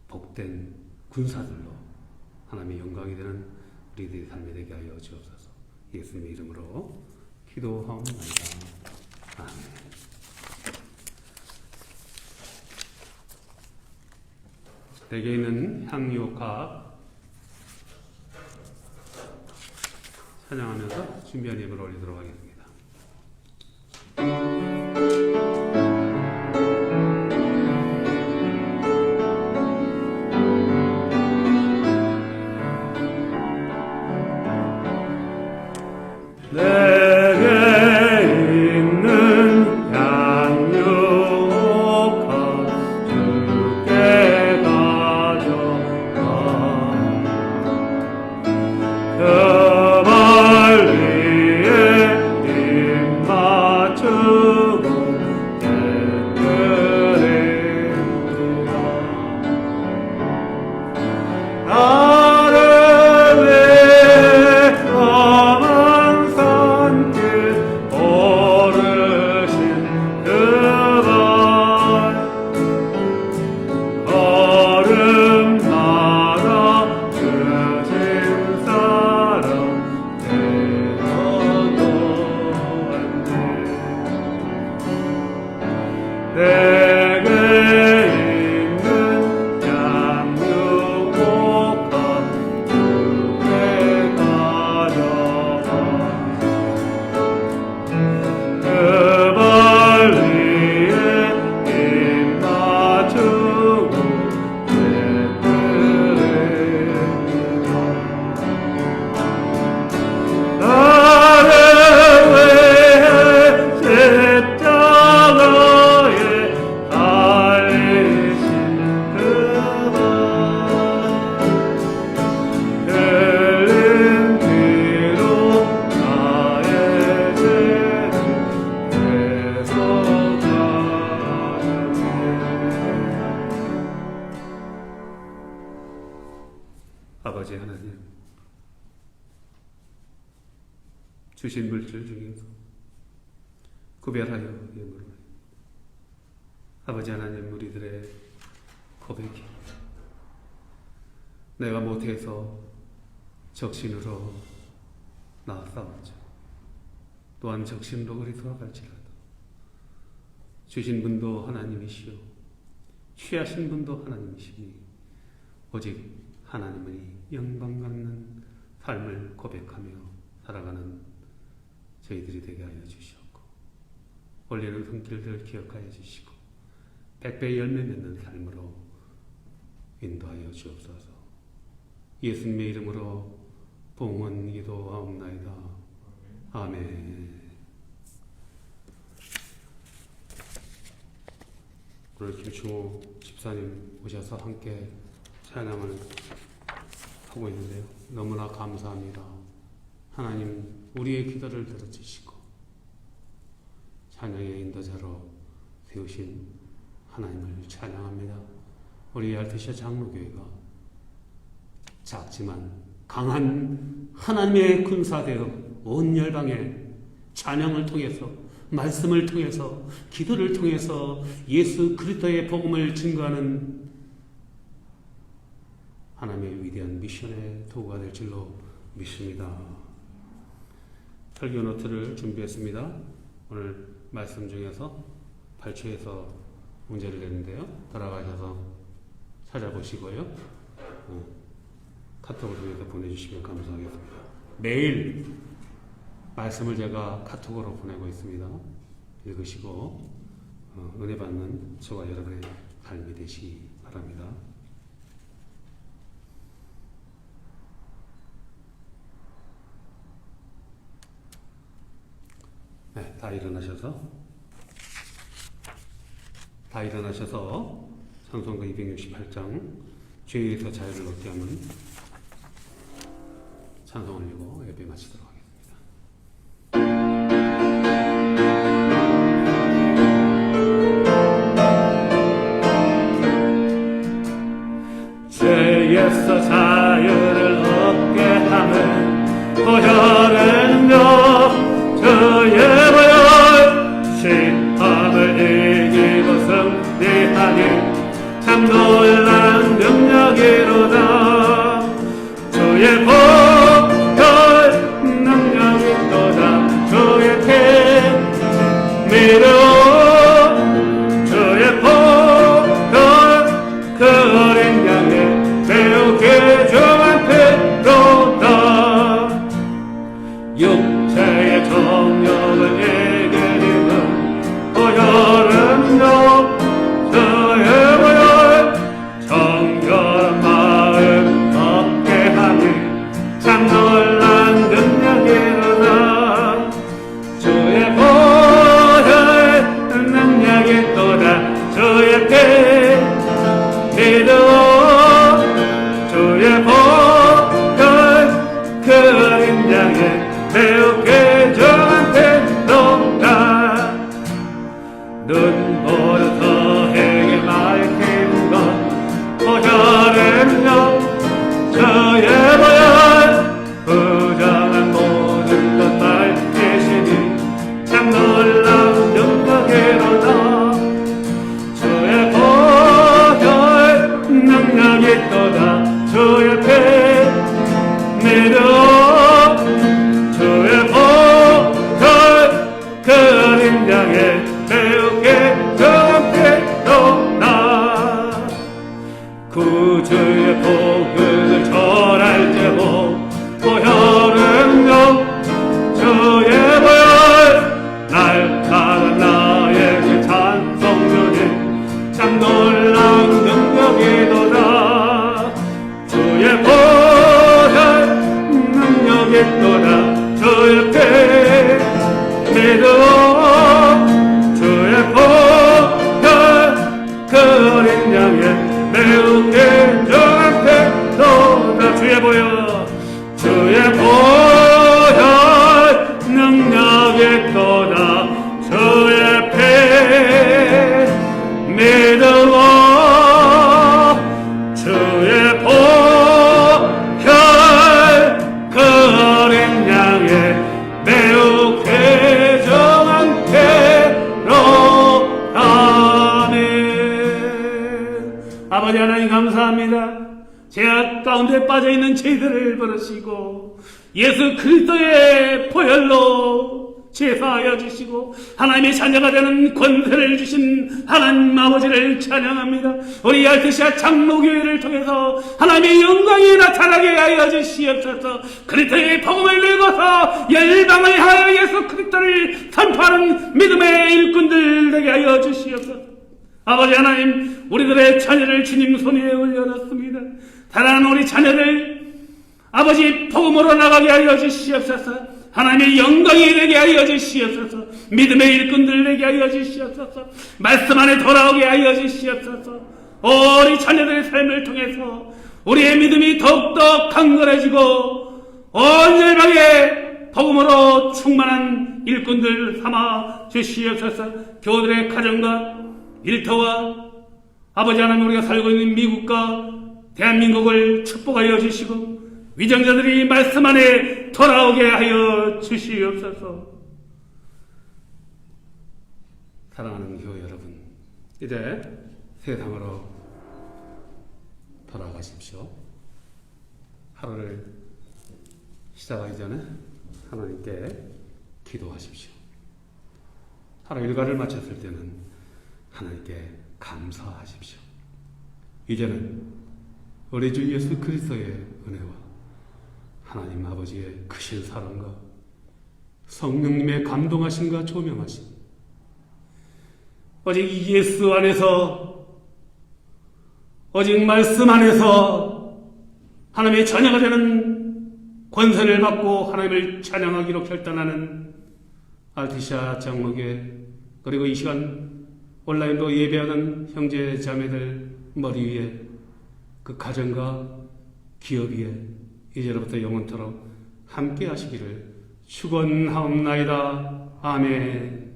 S1: 복된 군사들로 하나님의 영광이 되는 우리들의 삶이 되게 하여 주옵소서. 예수님의 이름으로 기도하옵나이다. 아멘. 댁에 있는 향유옥합 찬양하면서 준비한 예물을 올리도록 하겠습니다. 아버지 하나님, 주신 물질 중에서 구별하여 예물을 아버지 하나님, 우리들의 고백이 내가 못해서 적신으로 나아싸웠죠. 또한 적신으로 그리 돌아갈지라도 주신 분도 하나님이시오, 취하신 분도 하나님이시니 오직 하나님의 영광 받는 삶을 고백하며 살아가는 저희들이 되게 하여 주시옵고, 올리는 손길들 기억하여 주시고 백배 열매 맺는 삶으로 인도하여 주옵소서. 예수님의 이름으로 봉헌 기도하옵나이다. 아멘. 오늘 김충호 집사님 오셔서 함께 찬양을 하고 있는데요. 너무나 감사합니다. 하나님, 우리의 기도를 들어주시고 찬양의 인도자로 세우신 하나님을 찬양합니다. 우리 알트시아 장로교회가 작지만 강한 하나님의 군사되어 온 열방에 찬양을 통해서, 말씀을 통해서, 기도를 통해서 예수 그리스도의 복음을 증거하는 하나님의 위대한 미션의 도구가 될 줄로 믿습니다. 설교 노트를 준비했습니다. 오늘 말씀 중에서 발췌해서 문제를 냈는데요. 돌아가셔서 찾아보시고요. 카톡을 통해서 보내주시면 감사하겠습니다. 매일 말씀을 제가 카톡으로 보내고 있습니다. 읽으시고 은혜 받는 저와 여러분의 삶이 되시기 바랍니다. 다 일어나셔서 찬송가 268장 죄에서 자유를 얻게 하는 찬송을 읽고 예배 마치도록 하겠습니다. 죄에서 자유를 얻게 하는 보혈은요 주의 보혈 시험을 이기고 승리하니 참 놀란 능력이로다. 주의 보혈 능력이 또다. 주의 피 믿어 주의 보혈 그 어린 양의 매우 귀중한 피로다. 육체의 정욕을 이기는 보혈은요 주의 보혈 정결한 마음 얻게 하니 참 놀란 능력이로다. 주의 보혈 능력이 또다. 주의 피 믿어 주의 보혈 그 어린 양의 매우 귀중한 피로다. 눈보라 서행에 밝힌 것 보혈은요 주의 보혈 부정한 모든 것 밝히시니 참 놀라운 능력이로다. 주의 보혈 능력이 또다. 주의 피 믿어 주의 보혈 그 어린 양의 매우 귀중한 피로다. 구주의 복음을 전할 때도 보혈은요 주의 보혈 날카로운 나에게 찬송 주니 참 놀라운 능력이로다. 주의 보혈 능력이 또다. 주의 피 믿어 주의 보혈 그 어린 양의 매우 귀중한 피로다. 주의 보혈 능력이 또다. 주의 피 믿어 주의 보혈 그 어린 양의 매우 귀중한 피로다네. 아버지 하나님 감사합니다. 죄악 가운데 빠져있는 저희들을 부르시고 예수 그리스도의 보혈로 제사하여 주시고 하나님의 자녀가 되는 권세를 주신 하나님 아버지를 찬양합니다. 우리 알테시아 장로교회를 통해서 하나님의 영광이 나타나게 하여 주시옵소서. 그리스도의 복음을 내고서 열방을 하여 예수 그리스도를 선포하는 믿음의 일꾼들 되게 하여 주시옵소서. 아버지 하나님, 우리들의 자녀를 주님 손에 올려놨습니다. 사랑하는 우리 자녀를 아버지 복음으로 나가게 하여 주시옵소서. 하나님의 영광이 되게 하여 주시옵소서. 믿음의 일꾼들 되게 하여 주시옵소서. 말씀 안에 돌아오게 하여 주시옵소서. 우리 자녀들의 삶을 통해서 우리의 믿음이 더욱더 강건해지고 온 열방에 복음으로 충만한 일꾼들 삼아 주시옵소서. 교우들의 가정과 일터와 아버지 하나님, 우리가 살고 있는 미국과 대한민국을 축복하여 주시고 위정자들이 말씀 안에 돌아오게 하여 주시옵소서. 사랑하는 교회 여러분, 이제 세상으로 돌아가십시오. 하루를 시작하기 전에 하나님께 기도하십시오. 하루 일과를 마쳤을 때는 하나님께 감사하십시오. 이제는 우리 주 예수 그리스도의 은혜와 하나님 아버지의 크신 사랑과 성령님의 감동하심과 조명하심, 오직 예수 안에서, 오직 말씀 안에서 하나님의 자녀가 되는 권세를 받고 하나님을 찬양하기로 결단하는 알티샤 장로교회 그리고 이 시간 온라인으로 예배하는 형제 자매들 머리 위에 그 가정과 기업 위에 이제로부터 영원토록 함께 하시기를 축원하옵나이다. 아멘.